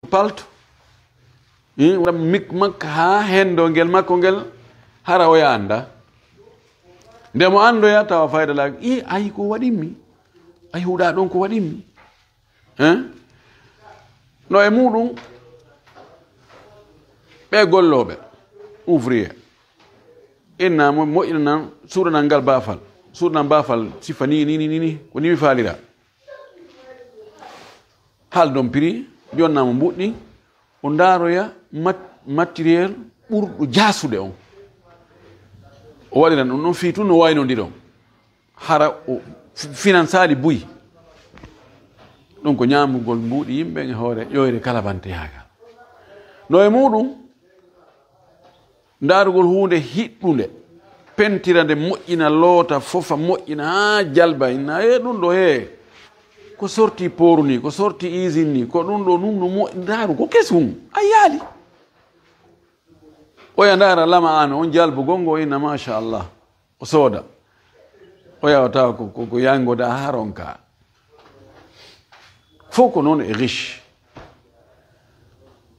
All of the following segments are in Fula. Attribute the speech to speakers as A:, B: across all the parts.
A: palto wala mik mak ha hendo ngel makko ngel hara o yanda ndemo andoya tawa fayda la ay ko wadimmi ay huuda don ko wadimmi no e mudum be gollobe ouvrier inna mo ina surana ngal bafal surna bafal sifani ni ko ni mi falira hal don prix jonna mo buddi o ndaroya matériel ɓurɗo jasude on o waɗiran ɗum ɗon fii tun no wayno ndiɗon hara o finansali buyi ɗum ko ñamugol mbuɗi yimɓe e hoore ƴoyre kalabanteyagal no e muɗum ndarugol hunde hiɗɗude pentira nde moƴƴina loota fofa moƴƴina ha jalba inna ɗum ɗo ko sorti poru ni ko sorti usine ni ko ɗum ɗo ɗum no ndaru ko kesum a yaali oya ndara lama an on jalbu gongo ina machallah o sooda o yawata ko yangode a haron ka fof ko noon e riche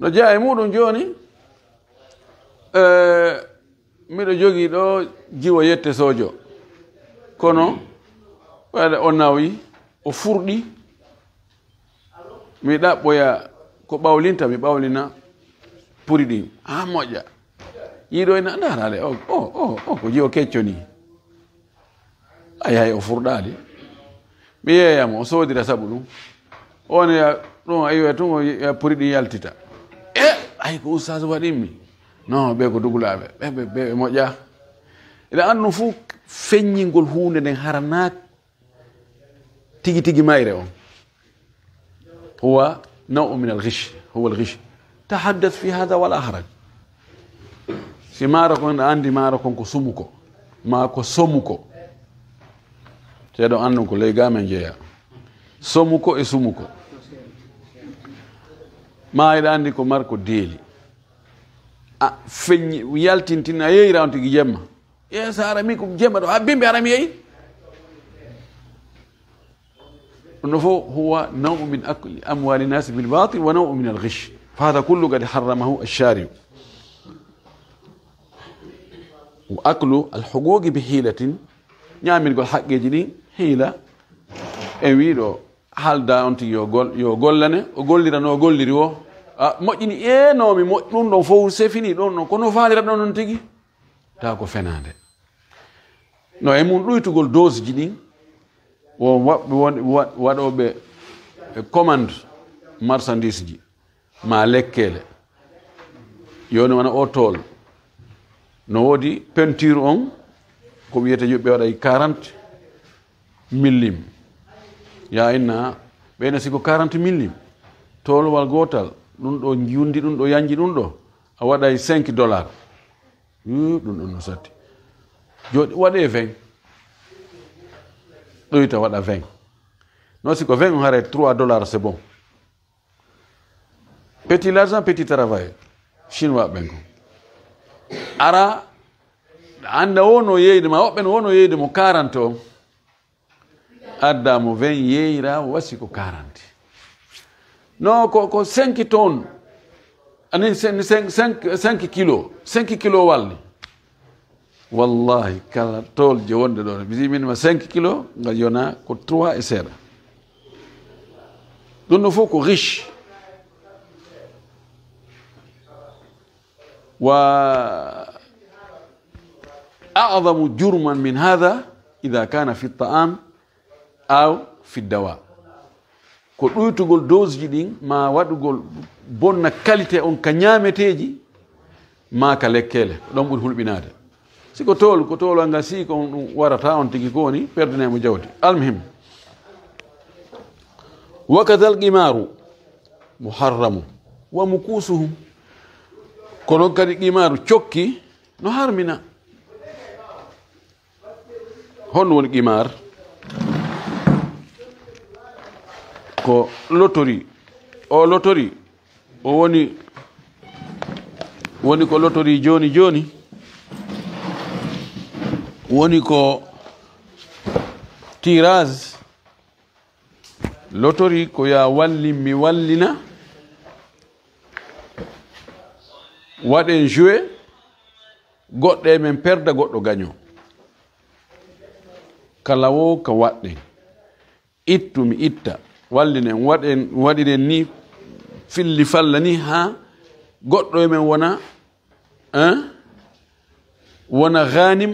A: no jeeya e muɗum joni miɗo jogii ɗo jiwa yette sojo kono waɗa o nawi o furɗi mi ɗaɓɓoya ko ɓawlinta mi ɓawlina puri ɗin ha moƴƴa yiɗo ena darade o ko jiwo kecco ni ayahay o furɗali mi yeyamo o sodira sabu ɗum on ya ɗum ayiwa tun ya puri ɗin yaltita ay ko oustage waɗinmi non ɓe ko dugulaɓe ɓe moƴƴa ina andu fuu feññingol hunde nden harana tigi tigi mayre on هو نوع من الغش هو الغش تحدث في هذا ولا حرج سماركم عندي ماركم كسمكو ما كسمكو تيدو أنكم ليغامن جيا سمكو اسمكو ما إذا عندكم ماركو ديلي فين يالتين أي راوند تيجي يا سارميكم جمع أبين بيرامي هو نوع من أكل أموال الناس بالباطل ونوع من الغش فهذا كله قد حرمه الشارع وأكل الحقوق بحيلة نعمل قول حق جدي حيلة ويدو حال دا أنت يقول لنا وقول لنا وقول لنا مجني نومي مجنون فور سفيني دون كونو فالي دون نتيجي تاكو فنانده no e mun ɗoytugol dose ji ɗin waɗoɓe commande marchandise ji ma lekkele yoni wona o tool no woodi peinture on ko wiyete yoɓɓe waɗay 40 millim ya inna ɓeyna siko 40 millim toolowal gotal ɗum ɗo jundi ɗum ɗo yanji ɗum ɗo a waɗay $5 ɗum ɗon no satti joni waɗe 20 ɗoyta waɗa 20 non siko 20 on haare $3 c'est bon petit l'argent petit travail chinois ɓen ko ara anda wono yeyde ma woɓɓe no wono yeyde mo 40 o adda mo 20 yeyra wasi ko 40 non ko 5 tonnes anin 5 kilo 5 kilo walli wallahi kala tol je wonde ɗo bisi min ma 5 kilo ngal yona ko 3 e seeɗa ɗum no fof ko riche وأعظم جرما من هذا إذا كان في الطعام أو في الدواء ko ɗoytugol dose ji ɗin ma waɗugol bonna qualité on ka ñaameteeji ma ka lekkele ɗon ɓuri hulɓinaade siko tool ko toolal ngal sii ko ɗum warata on tigi ko woni perdinemo jawdi almuhim wakada alqimaru muharramu wa mukusuhum kono kadi qimaru cokki no harmina honno woni qimar ko lotori o lotori o woni ko lotori joni joni woni ko tirage lotori ko ya walli mi wallina waɗen joué goɗɗe men perda goɗɗo gaño kala wo ka waɗɗen ittu mi itta wallinen waɗiren ni filli falla ni ha goɗɗo men wona ghanim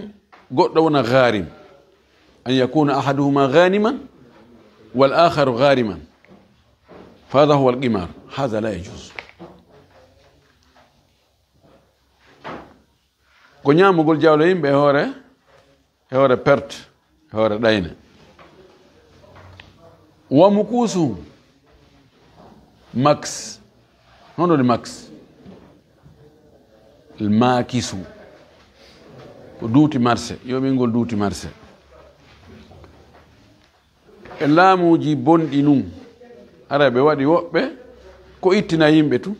A: goɗɗo wona gharim an yakuna ahaduhuma ghaniman wal akharu ghariman فهذا هو القمار هذا لا يجوز ko ñamugol jawlo yimɓe hoore perte hoore ɗayne wamu kuusum max hono de max makisu ko duuti marché yoɓingol duuti marché e laamuji bonɗi nun ara ɓe waɗi woɓɓe ko ittina yimɓe tu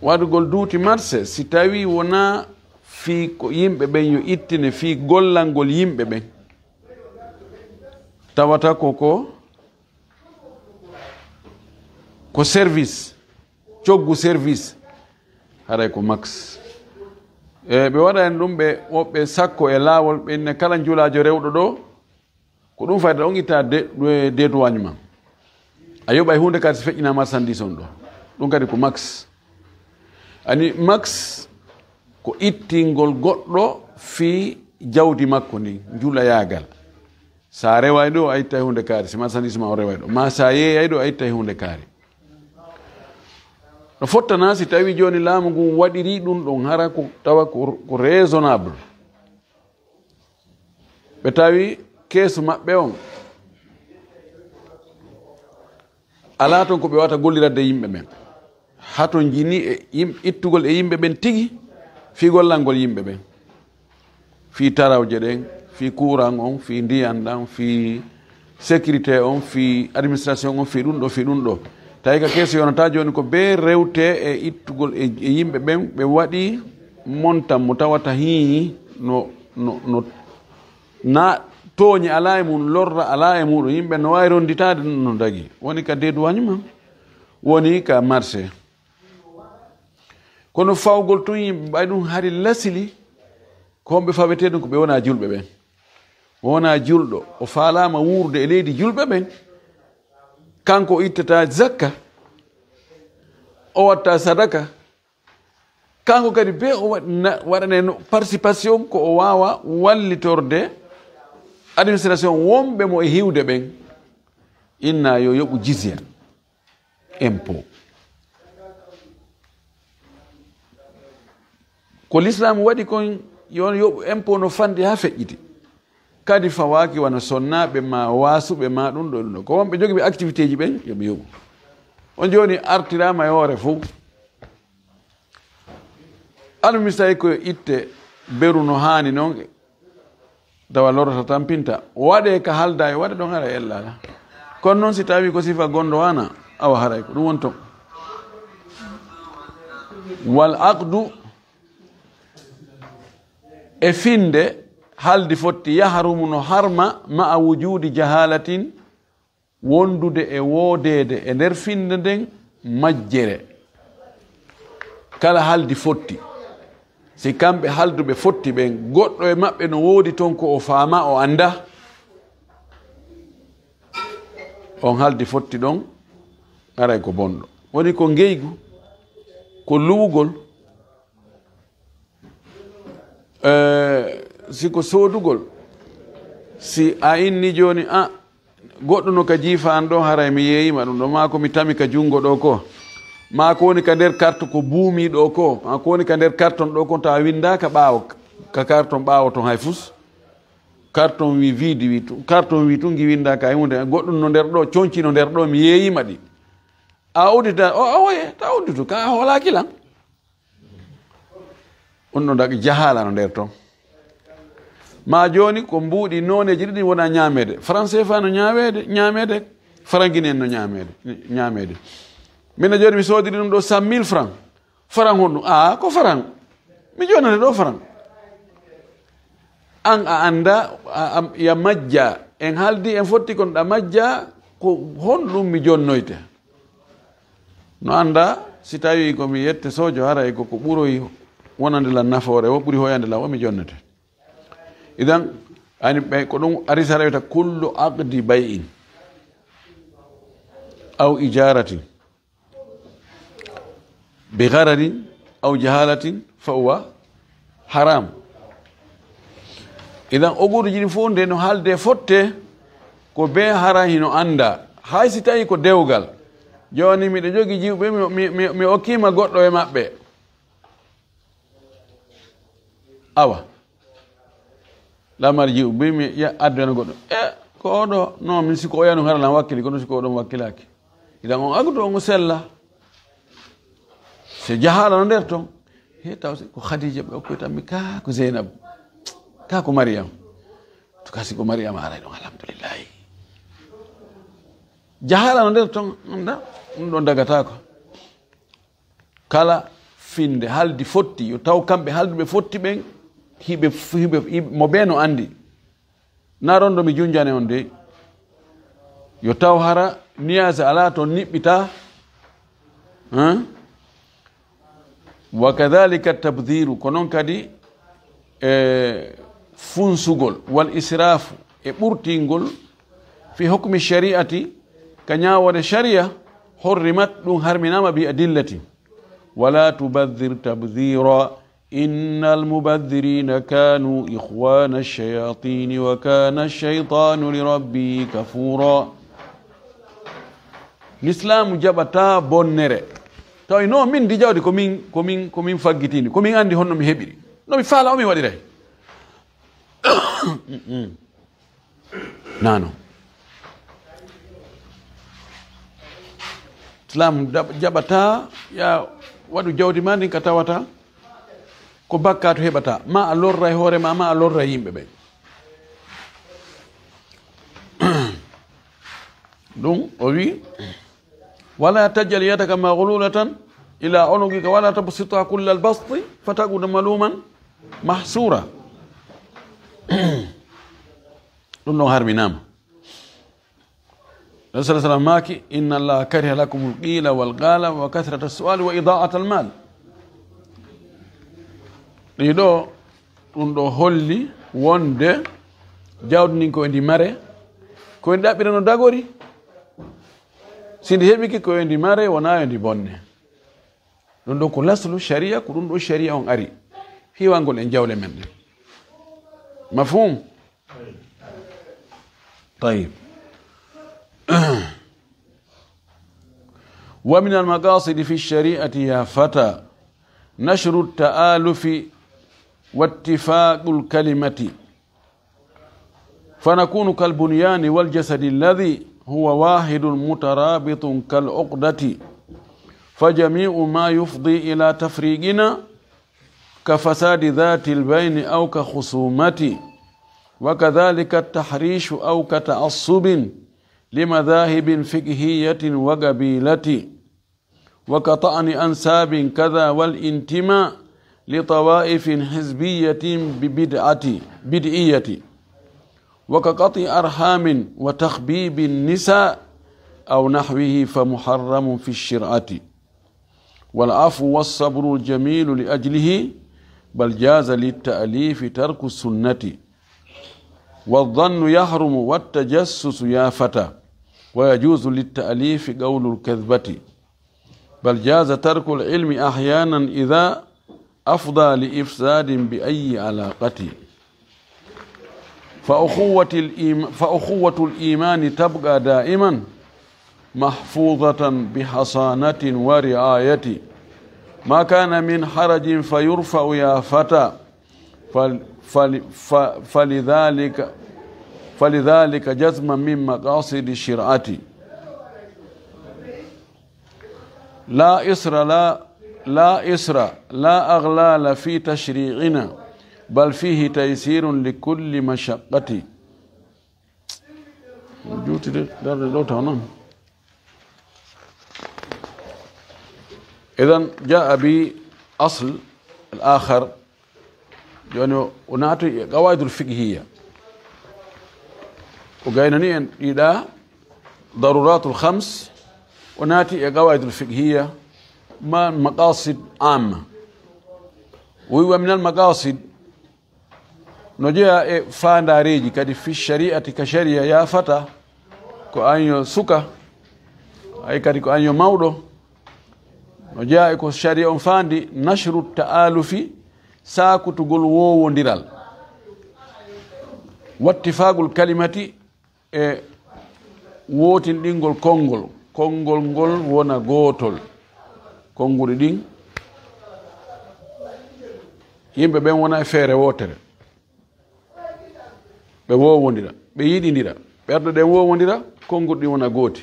A: waɗugol duuti marché si tawi wona fi ko yimɓe ɓen yo ittine fi gollalngol yimɓe ɓen tawata ko service coggu service haray ko max ɓe waɗa en ɗum ɓe woɓɓe sakko e laawol ɓenne kala julajo rewɗo ɗo ko ɗum fayda on itta deduwagne ma a yoɓay hunde kadi so feƴƴina marchandise on ɗo ɗum kadi ko max ani max ko ittingol goɗɗo fi jawdi makko ndi jula yaagal sa reway ɗo a ittay hunde kaari si marchandise ma o reway ɗo ma sa yeeyay ɗo a ittay hunde kaari no fottana si tawi joni laamu ngu waɗiri ɗum ɗon hara ko tawa ko raisonnable ɓe tawi keesu maɓɓe on ala toon ko ɓe wata golliradde yimɓe ɓen hato jini ittugol e yimɓe ɓen tigi fi gollalngol yimɓe ɓen fi tarawje ɗen fi courant on fi ndiyan ɗan fi sécurité on fi administration on fi ɗum ɗo tawi ka keeso yonata joni ko be rewte e ittugol e yimɓe ɓen ɓe waɗi montan mo tawata hi no na tooñi ala e mum lorra ala e muɗum yimɓe no wawi ronditade no dagui woni ka deduwagne ma woni ka marché kono fawgol tun yimɓe ɓay ɗum hari lasili ko homɓe fawete ɗum ko ɓe wona julɓe ɓen wona julɗo o falama wurde e leydi julɓe ɓen kanko ittata zakka o watta sadaka kanko kadi be o waɗane participation ko o wawa wallitorde administration wonɓe mo e hiwde ɓen inna yo yoɓu jizya impôt ko l'islam waɗi kon yon yoɓu impôt no fandi ha feƴƴiti kadi fawaki wana sonnaɓe ma wasuɓe ma ɗum ɗo ko wonɓe jogiɓe activité ji ɓen yoɓe yoɓu on joni artirama e hoore fof anu mi tawi ko itte beru no hani noon tawa lorota tampinta waɗe ka halda e waɗe ɗon hara ellala kono noon si tawi ko sifa gonɗo wana awa haray ko ɗum won ton wal aqdu e finde haldi fotti yahrumu no harma ma a wujudi jahalatin wondude e woodede e nder finde nden majjere kala haldi fotti si kamɓe halduɓe fotti ɓen goɗɗo e maɓɓe no woodi toon ko o faama o anda on haldi fotti ɗon aray ko bonɗo woni ko ngeygu ko luwugol siko soodugol si a inni joni goɗɗo no ka jiifa an ɗo haray mi yeeyima ɗum ɗo ma ko mi tami ka jungo ɗo ko ma ko woni ka nder carte ko buumi ɗo ko ma ko woni ka nder carton ɗo ko tawa windaka ɓaawo ka carton ɓaawo ton hay fus carton wi vide wi carton wi tun gi windaka hay hunde goɗɗum no nder ɗo conci no nder ɗo mi yeeyima ɗi a uddita o awoye ta udditu ka hola kilan on ɗo daga jahala no nder ton ma joni ko mbuuɗi noneji ɗiɗi wona ñamede français fa no ñamede franguine en no ñamede min joni mi soodiri ɗum ɗo 100 000 francs franc honɗum ko franc mi jonane ɗo franc an a anda ya majja en haldi en fotti kon ɗa majja ko honɗum mi jonnoyte no anda si tawi komi yette sojo haray ko ɓuroy wonande lan nafoore o ɓuri hoyande lan o mi jonnete idan ani ɓe ko ɗum ari sa rewta kullu aqdi bay'in aw ijaratin bi gararin aw jahalatin fa huwa haram idan oguruji ɗin fof nde no haalde fotte ko be hara hino anda hay si tawi ko dewgal joni miɗo jogi jiwɓe mi okkima goɗɗo e maɓɓe awa lamar jiwɓe mi addana goɗɗo ko oɗo non min siko o yanu haralan wakkili kono siko oɗon wakkilaki idan on agdu on sella so jahala no nder toon he taw ko khadija ɓe okkoy tanmi ka ko zeynab ka ko mariam to kasi ko mariam aray ɗon alhamdulillahi jahala no nder toon anda ɗum ɗon dagatako kala finde haldi fotti yo taw kamɓe halduɓe fotti ɓen hiɓe mo ɓe no andi na rondo mi junjane on de yo taw hara niyase ala toon niɓɓita wa kadhalika tabdiru ko noon kadi funsugol wal israfu e ɓurtingol fi hukmi shari'ati ka ñawode sharia hurrimat ɗum harminama bi adillati wala tubadhir tabdhira inna almubadhirina kanu ikhwana ash-shayatin wa kana ash-shaytanu lirabbihi kafura l'islamu jaɓata bonnere tawi no min di jawdi komin faggitini komin andi honno mi heɓiri no mi faala o mi waɗiray nano islam jaɓata ya waɗu jawdi ma ndin ka tawata ko bakka to heɓata ma a lorra e hoorema ma a lorra yimɓe ɓe ɗum o wi wala tajal yadaka maghlulatan ila onugika wala tabsita kulla albasti fatakuda maluman mahsura ɗum ɗon harminama rasul sallam maki inna allaha kariha lakum alqila walqala wa kathrata as-su'ali wa ida'at al-mal ɗiɗo ɗum ɗo holli wonde jawdi ndin ko ndi mare ko ndi ɗaɓɓira no dagori sindi heɓiki ko ndi mare wona ndi bonne ɗum ɗo ko laslu sharia ko ɗum ɗo sharia on ari hiwangol e jawle men ɗe mafhum طيب ومن المقاصد في الشريعة يا فتى نشر التآلف واتفاق الكلمة فنكون كالبنيان والجسد الذي هو واحد مترابط كالعقدة فجميع ما يفضي إلى تفريقنا كفساد ذات البين أو كخصومة وكذلك التحريش أو كتعصب لمذاهب فقهية وقبيلة وكطعن أنساب كذا والانتماء لطوائف حزبية بدعية وكقطع أرحام وتخبيب النساء أو نحوه فمحرم في الشرعة والعفو والصبر الجميل لأجله بل جاز للتأليف ترك السنة والظن يحرم والتجسس يا فتى ويجوز للتأليف قول الكذبة بل جاز ترك العلم أحيانا إذا أفضى لإفساد بأي علاقة فأخوة الإيمان تبقى دائما محفوظة بحصانة ورعاية ما كان من حرج فيرفع يا فتى فلذلك جزما من مقاصد الشرعة لا إسر لا أغلال في تشريعنا بل فيه تيسير لكل مشقة إذن جاء بأصل الآخر يعني ونعطي قواعد الفقهية وقاينني إذا ضرورات الخمس وناتي قواعد الفقهية ما مقاصد عامة. وهو من المقاصد نجيا فاندا ريجي كدي في الشريعة كشريعة يا فتى كو أنيو سكا أي كدي كو أنيو مودو نجيا كو الشريعة فاندي نشر التآلف ساكو تقول وو نديرال واتفاق الكلمة wotin dingol kongol ngol wona gotol konguri ding yimbe ben wona feere wotere be wowondira be yidindira berde den wowondira kongurdi wona goti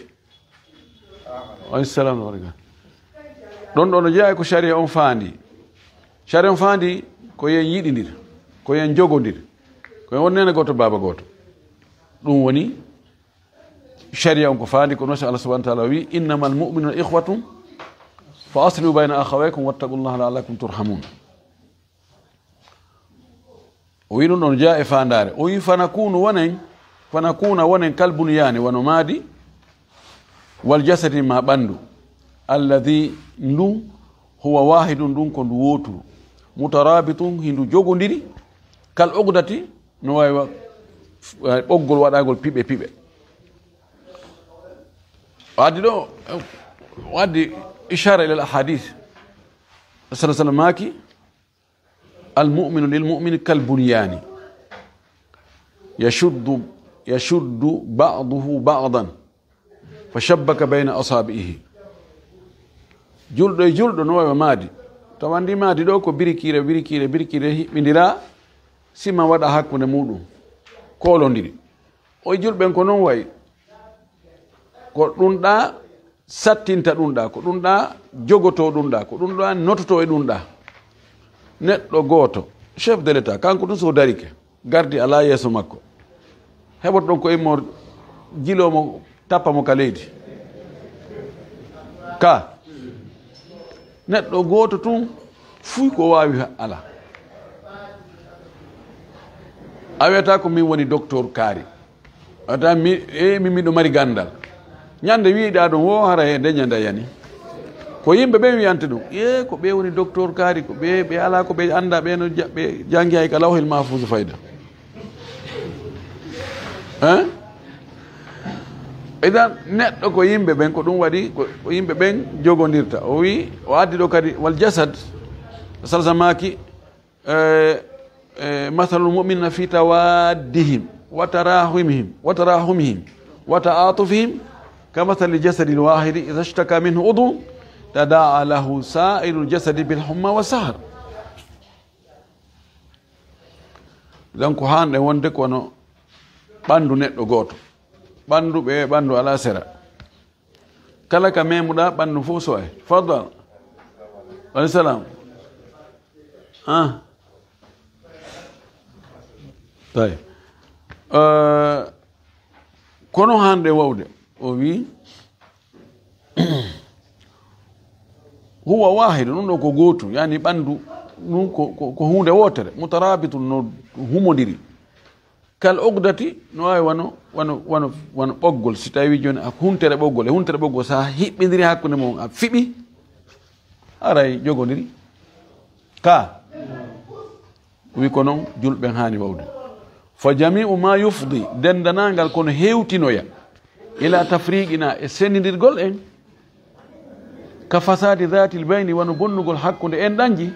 A: assalamu alaykum don jaay ko sharia on fandi ko yen yidindira ko yen jogondir ko wonnene goto baba goto dum woni sharia on ko fandi ko no Allah subhanahu wa ta'ala wi innamal mu'minuna ikhwatun fa aslihu bayna akhawaykum wattaqullaha la'allakum turhamun. O wi non jaa e fandare o wi fanakuna wonen kalbunyani wanomadi wal jasadi ma bandu alladhi ndu huwa wahidun dun ko ndu wotu mutarabitun hindu jogondiri kal uqdati no way boggol wadagol pibe وادي إشارة إلى الأحاديث صلى الله عليه وسلم ماكي المؤمن للمؤمن كالبنيان يشد بعضه بعضا فشبك بين أصابعه جلد نوى مادي طبعا دي مادي دوكو بريكيري بندلا سيما ودا حق نمودو كولون دي o julben ko non way ko dunda sattinta dunda ko dunda jogoto dunda ko dunda nototo e dunda neddo goto chef de l'état kanko dun so darike gardi ala yeso makko hebot don ko e mor jilomo tappa mo kaledi ka neddo goto tun fuy ko wawi ala aweta ko min woni docteur Kari ata mi do mari gandal nyande wiida don wo hara e denyanda yani ko yimbe be wiyante dum ko be woni docteur Kari ko be ala ko be anda be no be jangi ay kala lawhil mahfuz fayda idan neddo ko yimbe ben ko dum wadi ko yimbe ben jogondirta o wi o addi do kadi wal jasad salsamaki مثل المؤمن في توادهم وتراحمهم وتعاطفهم كمثل الجسد الواحد إذا اشتكى منه عضو تداعى له سائر الجسد بالحمى والسهر. لانكو هان wonde kono bandu neddo goto bandu be bandu ala sera kala ka memuda bandu fu so ay fadal wa salam طيب kono hande wawde o wi huwa wahid non ko goto yani bandu nun ko hunde wotere mutarabitun no humodiri kal uqdati no ay wano boggol si tawi joni ak huntere boggol sa hibbindiri hakkunde mon a fibi aray jogodiri ka wi kono julben hani wawde فجميع ما يفضي دندنانغال كون هيوتينويا الى تفريقنا اسنديرغول ان كفساد ذات البين ونبنغول حقند ان دانجي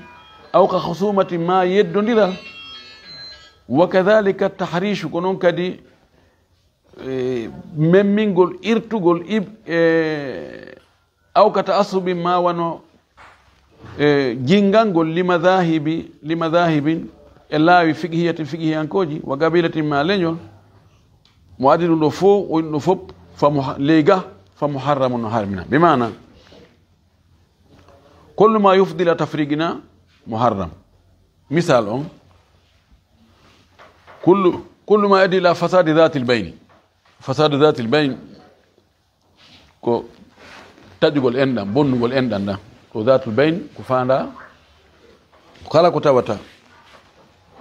A: او كخصومه ما يدنديرال وكذلك التحريش كونون كدي ممينغول ارتغول او كتعصب ما ونو جينغانغول لمذاهب elawi fiqhi ankoji wa gabilati ma leñol mo adinu do fo o no fop lega fa muharramun harmina bimana kullu ma yufdi la tafriqina muharram misal on kullu ma yadi la fasad dhat al bayn ko tajugol endam bonnugol endan da ko dhat al bayn ko fanda kala ko tawata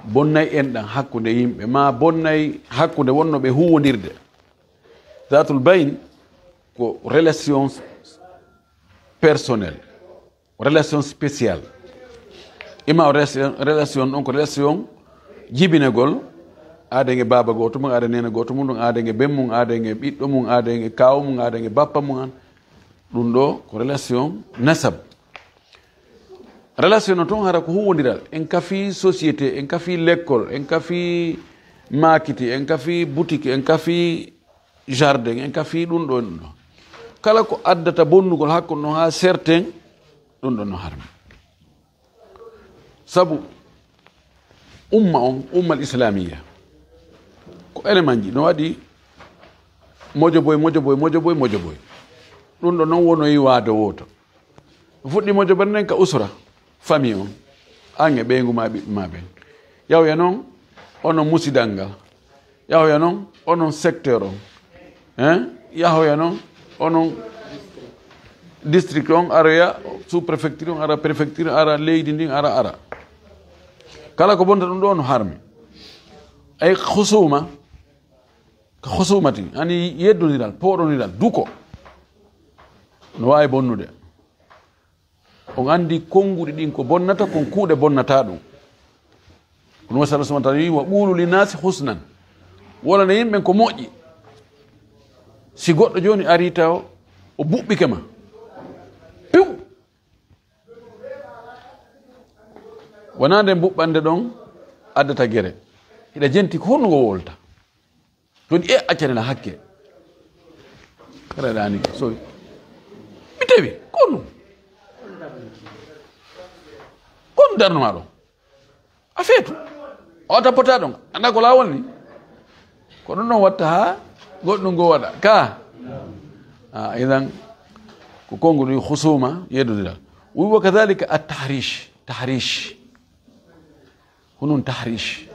A: bonnay endan hakkunde yimbe ma bonnay hakkunde wonno be huwondirde zatul bayn ko relation personnel relation spécial ima relation ɗon ko relation jibinegol aadenge baba goto mum aada nena goto mum ɗum aadenge bem mum aadenge ɓiɗɗo mum aadenge kaw mum aadenge bappa mum an ɗum ɗo ko relation nasab relation no toon hara ko huwodiral en kafi société en kafi l'école en kafi makiti en kafi boutique en kafi jardin en kafi ɗum ɗo ɗum ɗo kala ko addata bonnugol hakkude no ha certain ɗum ɗon no harmi sabu umma on ummal islamia ko élément ji no waɗi mojo boy ɗum ɗo noon wonoyi waade woto fuɗɗi mojo boy nen ka usra famille on ange ɓeygu ma ɓiɓɓe ma ɓen yawya noon onon musidal ngal yahoya noon onon secteur on yahoya noon onon district on aroya sous préfecture on ara préfecture ara leydi ndin ara kala ko bonta ɗum ɗo no harmi ay husuma ko husumati ani yeddodiral poɗoniral duko no wawi bonnude on andi konguɗi ɗin ko bonnata kon kuuɗe bonnata ɗum kono sa subhanahu wa ta'ala wi wa ɓuulu linnasi husnan wolana yimɓen ko moƴƴi si goɗɗo joni ari taw o buɓɓike ma piw wona nden buɓɓande ɗon addata guere hiɗa jenti ko honno ngo wolta joni accanela hakke kala ɗani so mi tawi konno kon darnoma ɗon a feetu o tappota ɗon anda ko lawol ni ko ɗum ɗon watta ha goɗɗum ngo waɗa ka idan ko kongo ɗum husuma yeddodiral wi wa kadhalika tahrish hunun tahrish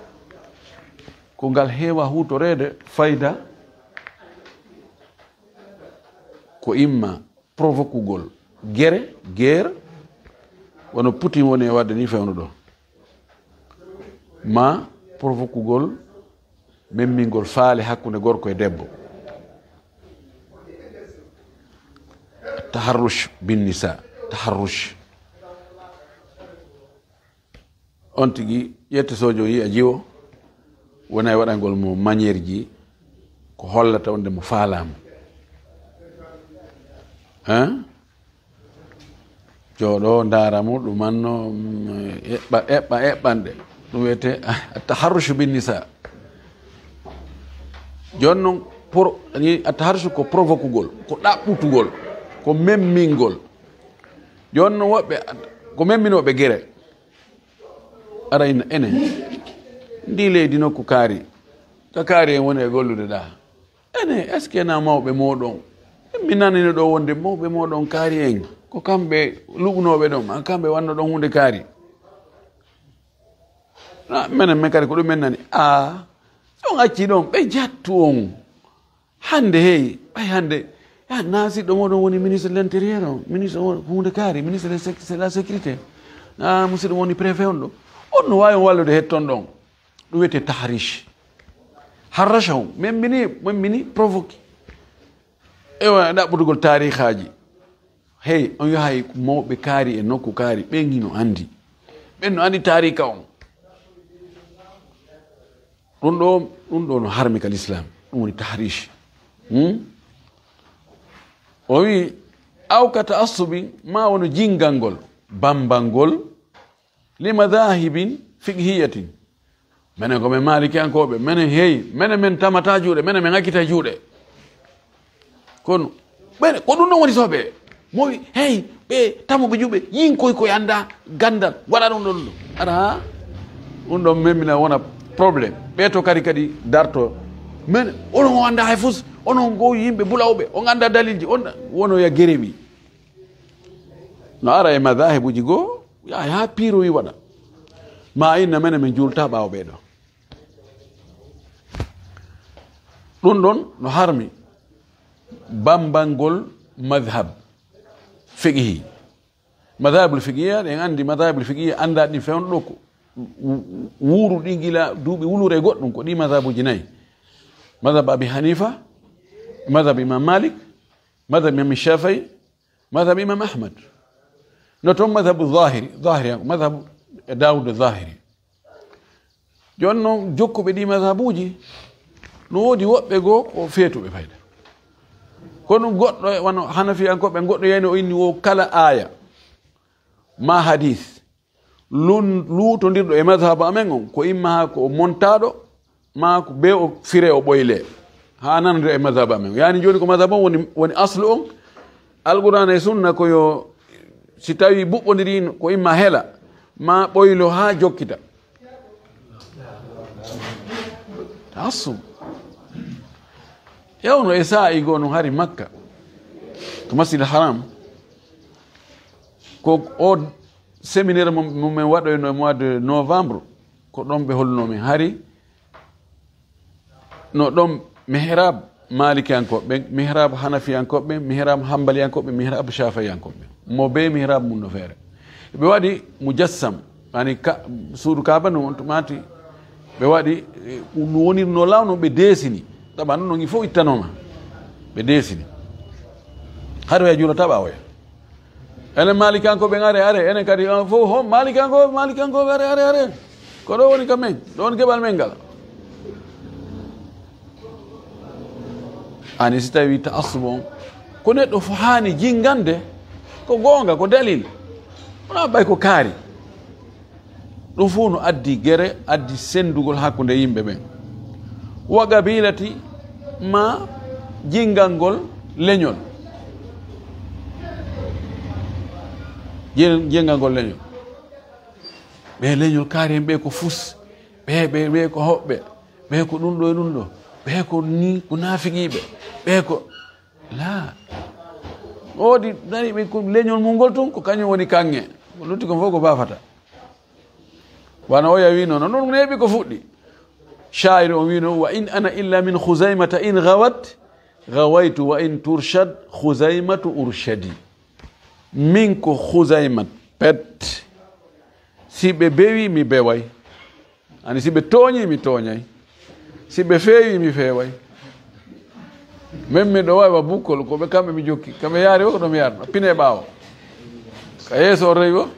A: ko ngal heewa hutorede fayda ko imma provoquegol guerre wono Putin woni e wadde ni fewno ɗo ma provoquegol memmingol faale hakkunde gorko e debbo taharrush bin nisa taharrush on tigi yettosojo yi a jiwo wona e waɗangol mo maniére ji ko hollata wonde mo faalama jooɗo daramo ɗumanno eɓɓanɗe ɗum wiyete taharrush bin nisa joni noon pour taharrush ko provoquegol ko ɗaɓɓutugol ko memmingol joni noon woɓɓe ko memminoɓe guere ara enen ndi leydi nokku kaari to kaari en woni e gollude ɗa ene est ce que na mawɓe moɗon mi nanino ɗo wonde mawɓe moɗon kaari en ko kamɓe luɓnoɓe ɗon kamɓe wanno ɗon hunde kaari menen men kadi ko ɗum men nani on acci ɗon ɓe jattu on hande hey ɓay hande nasiɗɗo moɗon woni ministre de l' intérieur on ministre hunde kaari ministre de la sécurité musidɗo woni préfet on ɗo on no wawi wallude hetton ɗon ɗum wiyete tahrish harracha on memmini provoque ewa ɗaɓɓutugol tarihaji hey on yahay mawɓe kaari e nokku kaari ɓen no andi ɓen no andi tarika on ɗum ɗo no harmi ka l'islam ɗum woni tahrish o wi awka ta'assubin ma wono jingal ngol bambangol li madahibin fiqhiyatin menen komin malikiyankoɓe menen hey menen men tamata juuɗe menen min hakkita juuɗe kono ɓene ko ɗum ɗon woni soɓe mowi hey ɓe tamoɓe juuɓe yin koye anda gandal waɗa ɗum ɗon ɗo ara ɗum ɗon memmina wona probléme ɓe to kadi darto men onon o anda hay fus onon go yimɓe bulawɓe on anda dalilji on wonoya guerewi no ara e madahibuji goo ha piiroyi waɗa ma inna mene min julta ɓawo ɓeɗo ɗum ɗon no harmi bambangol madhab fiqhi madhabul fiqhiya ɗen andi madhabul fiqhiya anda ɗi fewno ɗo ko wuuru ɗi gila duuɓi wulure goɗɗum ko ɗi madhabuji nayyi madhab abi hanifa madhab imam malik madhab imam Shafi'i madhab imam Ahmad noton madhab zahiri madhab Dawud zahiri jonno jokkube di madhabuji no wodi wobbe go ko feetube fayda kono goddo wano Hanafi an ko be goddo yene o inni wo kala aya ma hadith luto ndirdo e madhhabu amen on ko imma ko montado ma ko be o fire o boyle ha nanande e madhhabu amen yani joni ko madhhabu woni aslu on alquran e sunna ko yo si tawi bubbodiri ko imma hela ma boylo ha jokkita asum yawno e sa'i gono hari Makka to Masjid al-Haram ko o séminaire mo men waɗo no mois de novembre ko ɗon ɓe holnomin hari no ɗon mihrab malikiyankoɓe mihrab hanafiyankoɓe mihrab hambaliyankoɓe mihrab shafiyankoɓe mo be mihrab mum no feere ɓe waɗi mujassam ani suudu kaba no on tumati ɓe waɗi no woni no lawno ɓe desini taɓa non il faut ittanoma ɓe desini haɗa waya juulo taɓa oya enen malikankoɓe are enen kadi fof ho malikankoɓe are ko ɗo woni kam men ɗo woni keɓal men ngal ani si tawi ta'assub on ko neɗɗo fo hani jingande ko gonga ko dalil wona ɓay ko kaari ɗum fof no addi gere addi sendugol hakkude yimɓe ɓen wa qabilati ma jingal ngol leñol jengal ngol leñol ɓe leñol kaari en ɓe ko fus ɓe ko hoɓɓe ɓe ko ɗum ɗo e ɗum ɗo ɓe ko ni ko nafiqiɓe ɓe ko la oɗi nani ɓe ko leñol mum ngol tun ko kañum woni kanŋe ko lutti kon fof ko bafata wana oya wino no ɗum neeɓi ko fuɗɗi shair o wino wa in ana illa min khuzaimata in gawat gawaytu wa in turshad khuzaimatu urshadi min ko khuzaimat pet si ɓe bewi mi beway ani si ɓe tooñi mi tooñay si ɓe feewi mi feeway même miɗo wawi wa bukkol koɓe kamɓe mi jokki kamɓe yaari o ko ɗomi yarno pine ɓaawo ka yeeso o rewi o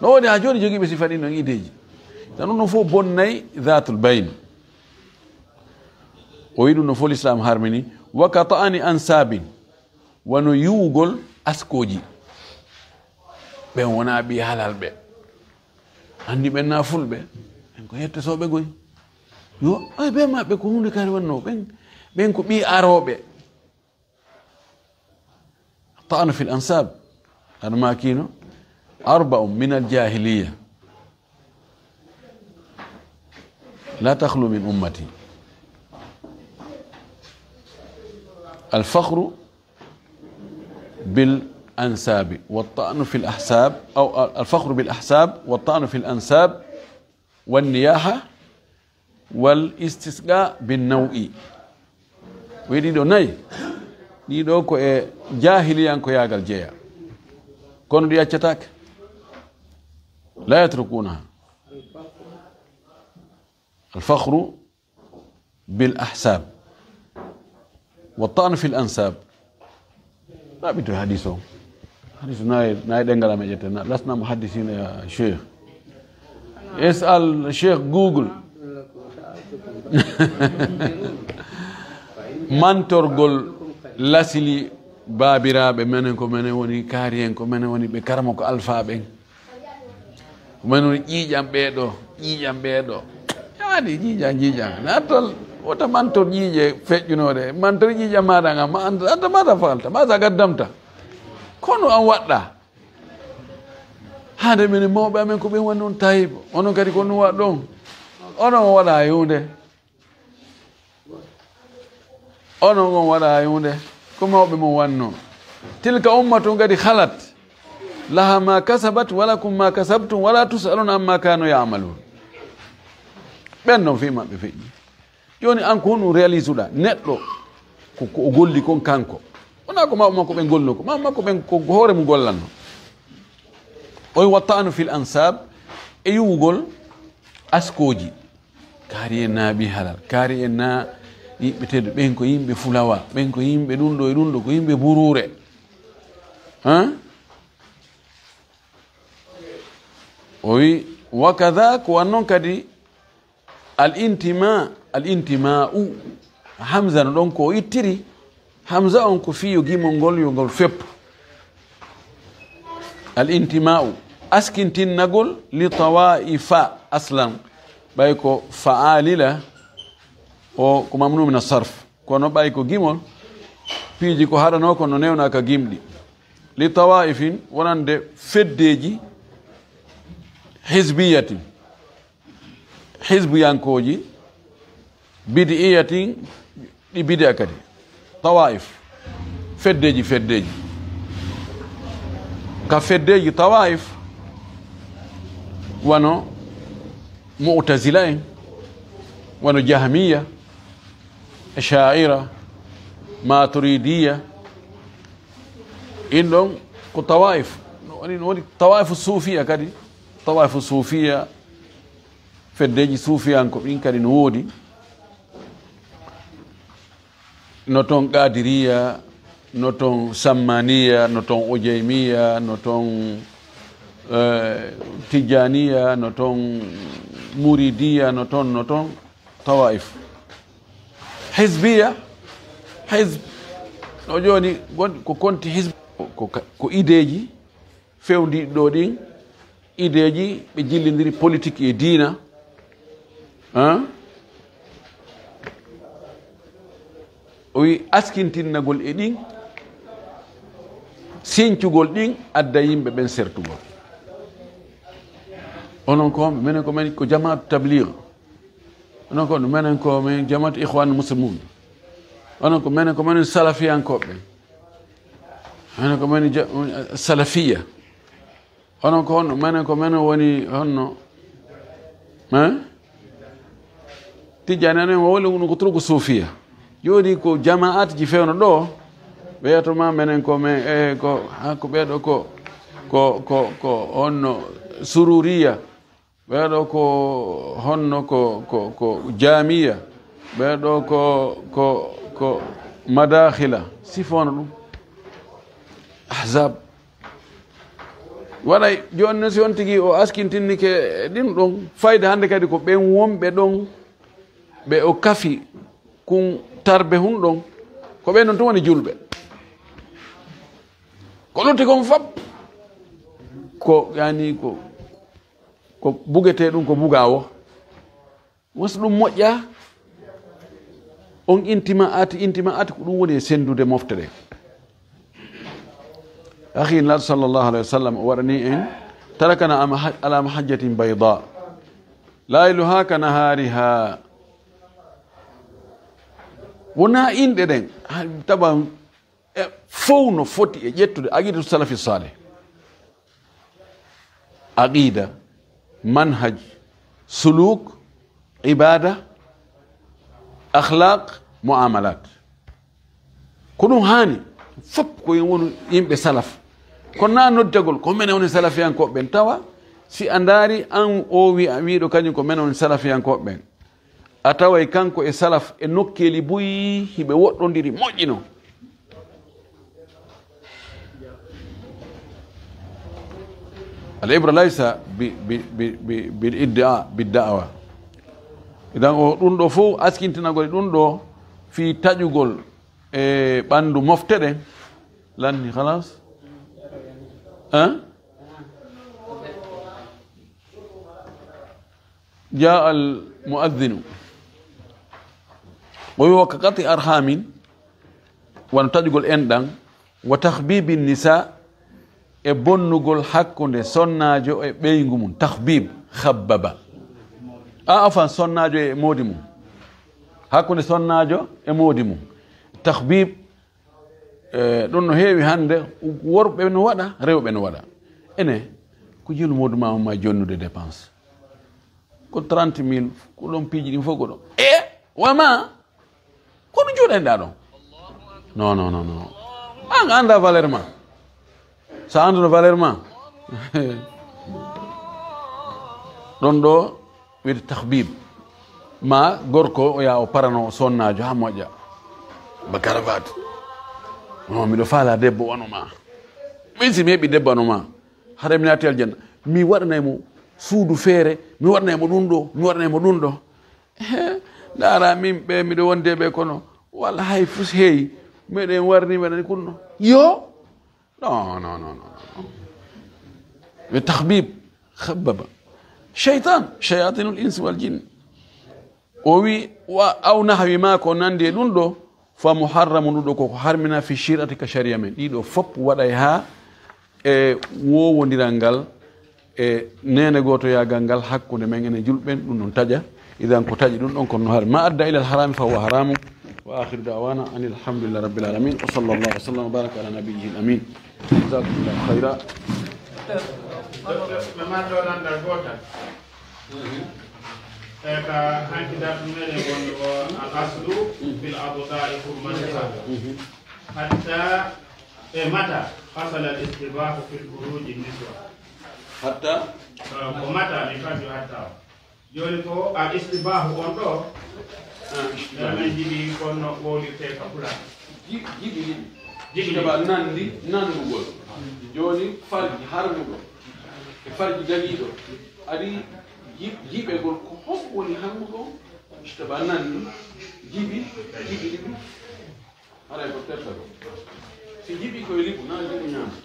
A: no woni ha joni jogiiɓe sifa ɗin non ideji tan ɗum non fof bonnayyi dhatul bayn o wi ɗum no fof l'islam harmini wa ka ta'ani ansabin wano yiwugol askoji ɓen wona ɓi halal ɓe andi ɓen na fulɓe ɓen ko yettosoɓe goy yo ay ɓe maɓɓe ko hunde kari wanno ɓen ko ɓi aroɓe ta'anu fi l ansab aɗa makino arba'u min aljahiliya la takhlu min ummati الفخر بالأنساب والطعن في الأحساب أو الفخر بالأحساب والطعن في الأنساب والنياحة والاستسقاء بالنوء ويدي دو ناي دي دو كو جاهليان كو ياغال جيا كون دي اتاك لا يتركونها الفخر بالأحساب والطعن في الأنساب لا بده حديثه حديث ناي دنگلا مجتنا لسنا محدثين يا شيخ اسأل الشيخ جوجل mantorgol lasili babiraɓe menen ko menen woni kaari en ko menen woni ɓe karama ko alpha ɓen ko menen woni ƴiiƴam ɓeeɗo yaani ƴiiƴam nattol wota mantor ƴiiƴe feƴƴunode mantor ƴiiƴam maɗa ngam anta mata falta masa gaddamta kono an waɗɗa hande minen mawɓe amen ko ɓen woni noon tawibo onon kadi ko ɗum waɗ ɗon onon waɗa hunde onon on waɗa hunde ko mawɓe mon wanno tilka ummatun kadi halat laha ma kasabat walakum ma kasabtum wala tusalun amma kanu yamalun ɓen noon fi maɓɓe feƴƴi joni an ko honɗum réalise uɗa neɗɗo ko o golli kon kanko wona ko mawɓe makko ɓen golno ko mawɓe makko ɓen ko hoore mum gollanno oy wattanu fil ansab e yiwugol askoji kaari en naaɓi halal kaari en na yimɓe teddu ɓen ko yimɓe fulawa ɓen ko yimɓe ɗum ɗo e ɗum ɗo ko yimɓe burure o wi wa kada ko wannoon kadi al intima'u hamza no ɗon ko o ittiri hamza on ko fiyo gimol ngol yo ngol feppu al intima'u askintinnagol li tawaifa aslan ɓay ko fa'alila o ko mamnu min asarf kono ɓay ko gimol piiji ko haɗano ko no newnaka gimɗi li tawaifin wonande feddeji hizbiyatin hizbiyankoji bidi'iyatin ɗi bid'a kadi tawaif feddeji ka feddeji tawaif wano mu'tazila en wano jahmiya asha'ira maturidiya in ɗon ko tawaif woni tawaifu sufiya kadi tawaifu sufiya feddeji sufiyanko ɓin kadi no woodi no ton qadiriya no ton sammaniya no ton ujaymiya no ton tijaniya no ton muridiya no ton tawaif hizbiya hizb no joni ko konti hizb ko ideji fewndi ɗo ɗin ideji ɓe jillidiri politique e diina o wi askintinnagol e ɗin siñcugol ɗin adda yimɓe ɓen sertugol onon ko minen ko men ko jamaatu tablir onon ko minen ko men jamaatu ihwan muslimun onon ko minen salafiyankoɓe minen ko men salafiya onon ko honno minen ko minen woni honno tijani anen woli ko turko sufiya joni ko jama'at ji fewno ɗo ɓeyatoma minen ko men ko ɓeɗo ko honno sururiya ɓeɗo ko honno ko jamiya ɓeɗo ko madakhila sifono ɗum ahzab waɗay joni no si on tigui o askintinnike ɗin ɗon fayda hande kadi ko ɓen wonɓe ɗon ɓe o kafi kun tarbe hun ɗon ko ɓen non tun woni julɓe ko lutti kon fab ko yani ko bugete ɗum ko bugawo wasa ɗum moƴƴa on intima'ati ko ɗum woni e sendude mofte ɗe akhi nabi sallllahu alayhi wa sallam o waɗani en tarakana ala mahajjatin bayda layluha ka nahariha wona inɗe ɗen taɓa fof no foti e ƴettude aqidatu salafi saleh aqida manhaj suluk ibada akhlaq muamalat ko ɗum hani fop ko woni yimɓe salaf kono na noddagol ko mene woni salafiyankoɓe ɓen tawa si a ndaari an o wi a wiɗo kañum ko mene woni salafiyankoɓe ɓen a taway kanko e salaf e nokkeli boyi hiɓe woɗɗodiri moƴƴino al ibra laysa bil iddia biddawa idan o ɗum ɗo fof askintinagol ɗum ɗo fi taƴugol e ɓandu mofte ɗen lanni halas jaa al muaddinu o wi ka qati arhamin wano taƴugol enɗan wa tahbibi nisa e bonnugol hakkude sonnajo e ɓeygu mum tahbib khabbaba afan sonnajo e moodi mum hakkude sonnajo e moodi mum tahbib ɗum no heewi hande worɓe no waɗa rewɓe no waɗa ene ko jilu modu ma jonnude dépense ko 30 000 ko ɗon piiji ɗin fof ko ɗon wama ko ɗum joɗanɗa ɗon non an anda valeur ma sa anduno valeur ma ɗon ɗo wiyde tahbib ma gorko o ya o parano o sonnajo ha moƴƴa ba caravate non miɗo faala debbo wanoma min si mi heeɓi debbo wanoma hara mi naati aljanna mi waɗanaymo suudu feere mi waɗanaymo ɗum ɗo mi waɗanaymo ɗum ɗo ndaara min ɓe miɗo wonde ɓe kono walla hay fus heeyi meɗen warni waɗani kunno yo non non non non ɓe tahbib khabbaba cheytan chayatinul insi wal jinne o wi wa aw nahwi ma ko nandi e ɗum ɗo fa muharramu ɗum ɗo koko harmina fi shirati ka sharia men ɗiɗo fopp waɗay ha e wowodiral ngal e nene goto yagal ngal hakkude men ene julɓen ɗum ɗon taƴa idan ko taƴi ɗum ɗon kono har ma adda ila al harami fa huwa haramu wa akhiru da'wana an alhamdulillahi rabbil alamin wa sallallahu wa sallam wa baraka ala nabiyyihi al amin jazakumullahu khayra
B: ka hankidat mene wonɗo al aslu fil abdai hurmatiha hatta mata hasala al istibahu fil furuji niswa
A: hatta
B: ko mata mi fadi hatta joni ko al istibahu on ɗo men jiɗi konno wowlirte ka pula jiɗi
A: nandi nandugol joni farji harmuɗo e farji dagiɗo aɗi jiɓegol ko hon woni harmuɗo istaba nanni jiɓi ɗiɗi haray ko terta ɗo si jiɓi koye liɓu na jiɓu ñaama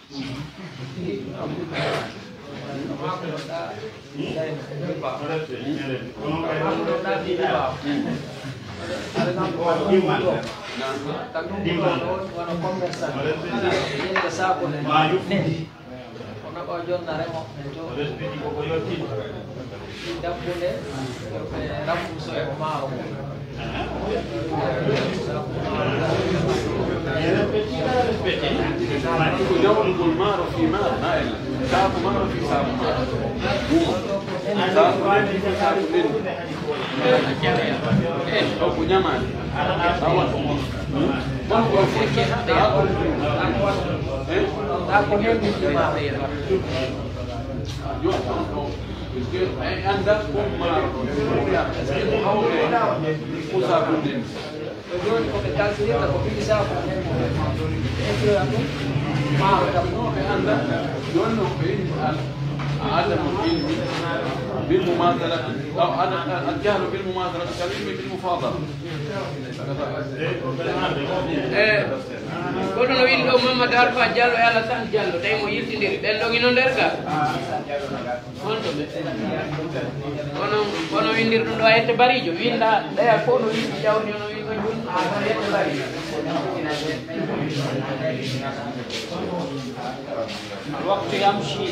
A: يوم المار في مار نائل ساق مار في ساق مار في ساق لين أو بنيامان أول anda maro usa kundin joni ko calculita ko bisa ko maro kam no anda joni no be عدم العلم بالمماثلة أو الجهل بالمماثلة كالعلم بالمفاضلة. kono no windi ɗo Mamadou Alpha Diallo e Alassane Diallo tawi mo yiltidiri ɓen ɗon ino nder ga honto ɓe kono windir ɗum ɗo a yette barijo winda ɗaya fof no windi jawdi ono wi ɗon joni yette barijo الوقت يمشي